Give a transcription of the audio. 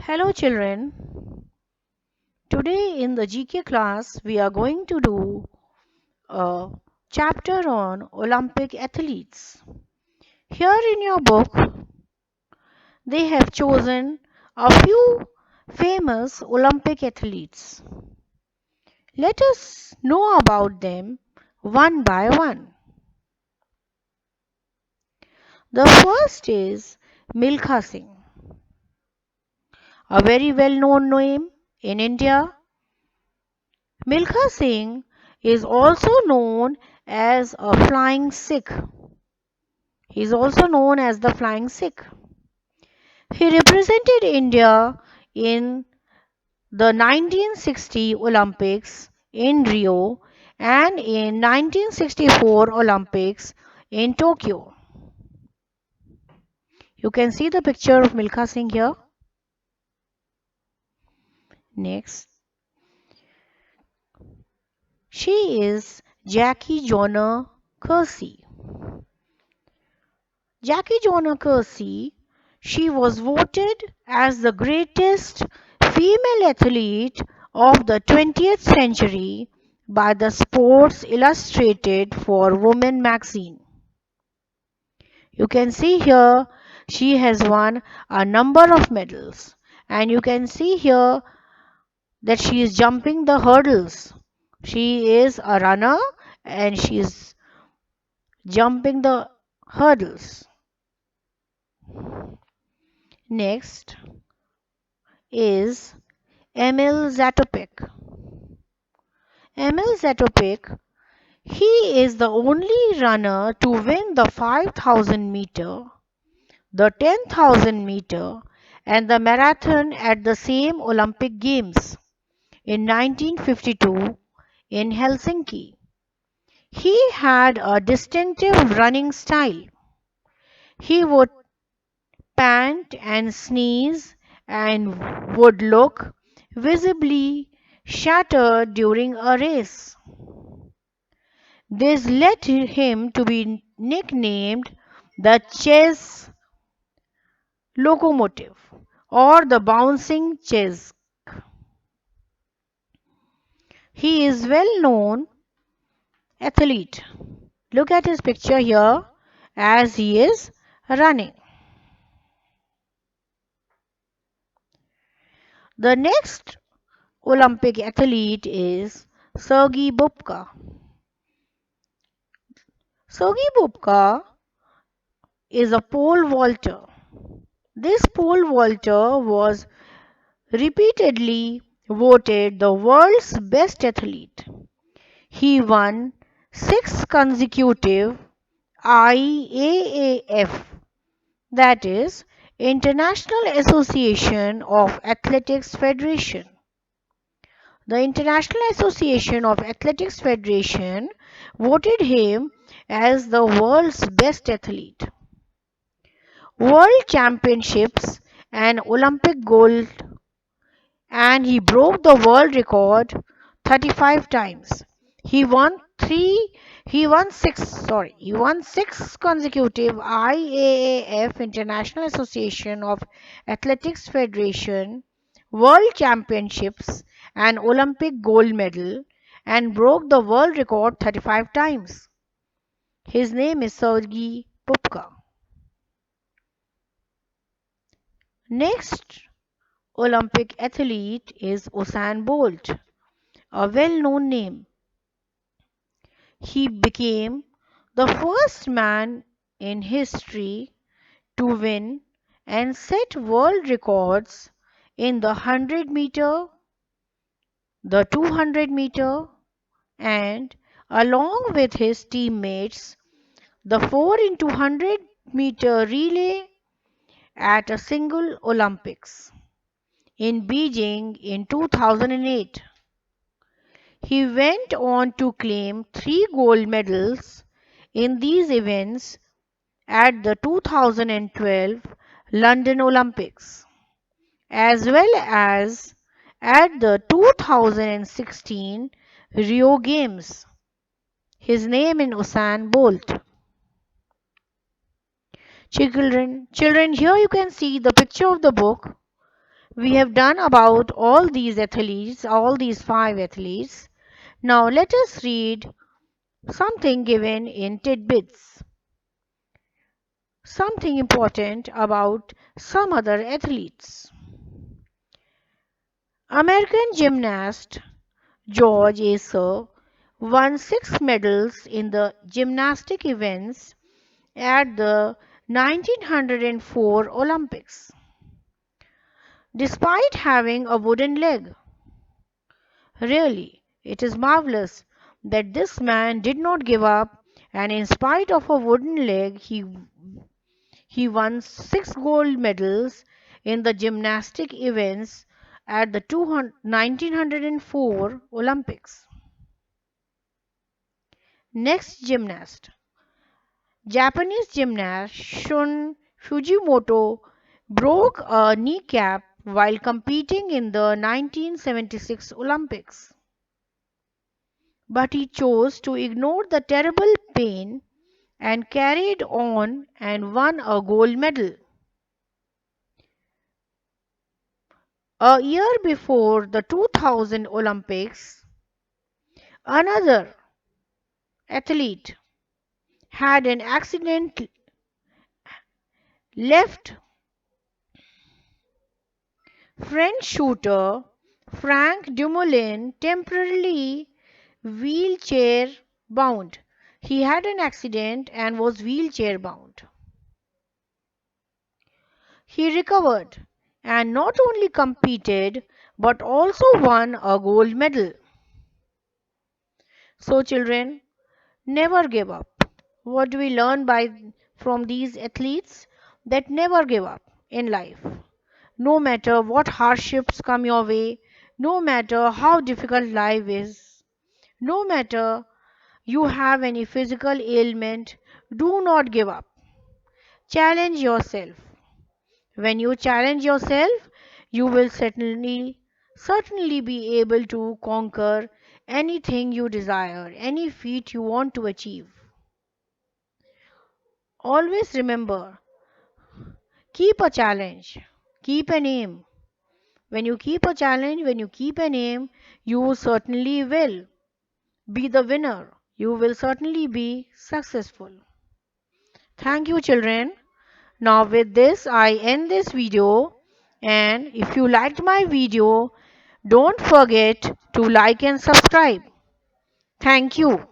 Hello children. Today in the GK class we are going to do a chapter on Olympic athletes. Here in your book they have chosen a few famous Olympic athletes. Let us know about them one by one. The first is Milkha Singh, a very well known name in India. Milkha Singh is also known as a flying Sikh. He is also known as the flying Sikh. He represented India in the 1960 Olympics in Rio and in 1964 Olympics in Tokyo. You can see the picture of Milkha Singh here. Next, she is Jackie Joyner Kersee. Jackie Joyner Kersee, she was voted as the greatest female athlete of the 20th century by the Sports Illustrated for Women magazine. You can see here she has won a number of medals, and you can see here that she is jumping the hurdles. She is a runner and she is jumping the hurdles. Next is Emil Zatopek. Emil Zatopek, he is the only runner to win the 5,000 meter, the 10,000 meter and the marathon at the same Olympic Games in 1952 in Helsinki. He had a distinctive running style. He would pant and sneeze and would look visibly shattered during a race. This led him to be nicknamed the chess locomotive or the bouncing chess. He is well known athlete. Look at his picture here as he is running. The next Olympic athlete is Sergei Bubka. Sergei Bubka is a pole vaulter. This pole vaulter was repeatedly voted the world's best athlete. He won 6 consecutive IAAF, that is, International Association of Athletics Federation. The International Association of Athletics Federation voted him as the world's best athlete. World Championships and Olympic gold, and he broke the world record 35 times. He won he won six consecutive IAAF International Association of Athletics Federation World Championships and Olympic gold medal and broke the world record 35 times. His name is Sergei Pupka. Next Olympic athlete is Usain Bolt, a well-known name. He became the first man in history to win and set world records in the 100 meter, the 200 meter, and along with his teammates, the 4 into 100 meter relay at a single Olympics in Beijing in 2008. He went on to claim 3 gold medals in these events at the 2012 London Olympics, as well as at the 2016 Rio Games. His name is Usain Bolt. Children, here you can see the picture of the book We have done about all these athletes, all these five athletes. Now let us read something given in tidbits, something important about some other athletes. American gymnast George Acer won 6 medals in the gymnastic events at the 1904 Olympics, despite having a wooden leg. Really, it is marvelous that this man did not give up, and in spite of a wooden leg, he won 6 gold medals in the gymnastic events at the 1904 Olympics. Next gymnast, Japanese gymnast Shun Fujimoto broke a kneecap while competing in the 1976 Olympics. But he chose to ignore the terrible pain and carried on and won a gold medal. A year before the 2000 Olympics, another athlete had an accident, left French shooter Frank Dumoulin temporarily wheelchair bound. He had an accident and was wheelchair bound. He recovered and not only competed but also won a gold medal. So children, never give up. What do we learn from these athletes? That never give up in life. No matter what hardships come your way, no matter how difficult life is, no matter you have any physical ailment, do not give up. Challenge yourself. When you challenge yourself, you will certainly be able to conquer anything you desire, any feat you want to achieve. Always remember, keep a challenge, keep an aim. When you keep a challenge, when you keep an aim, you certainly will be the winner. You will certainly be successful. Thank you, children. Now with this, I end this video, and if you liked my video, don't forget to like and subscribe. Thank you.